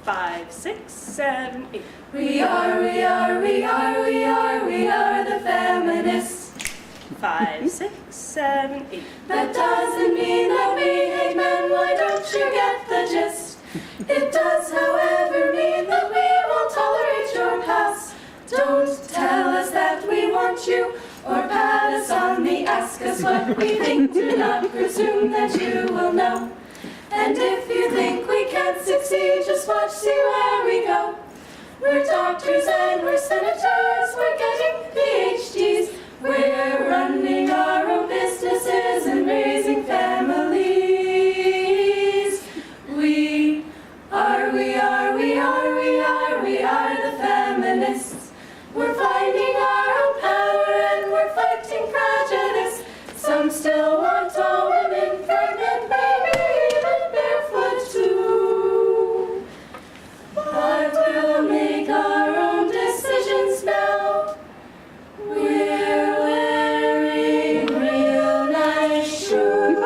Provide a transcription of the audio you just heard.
5, 6, 7, 8. We are the feminists. 5, 6, 7, 8. That doesn't mean that we hate men, why don't you get the gist? It does, however, mean that we won't tolerate your past. Don't tell us that we want you, or pat us on the ask us what we think. Do not presume that you will know. And if you think we can't succeed, just watch, see where we go. We're doctors and we're senators, we're getting PhDs. We're running our own businesses and raising families. We are the feminists. We're finding our own power and we're fighting prejudice. Some still want all women pregnant, maybe even barefoot too. But we'll make our own decisions now. We're wearing real nice shoes.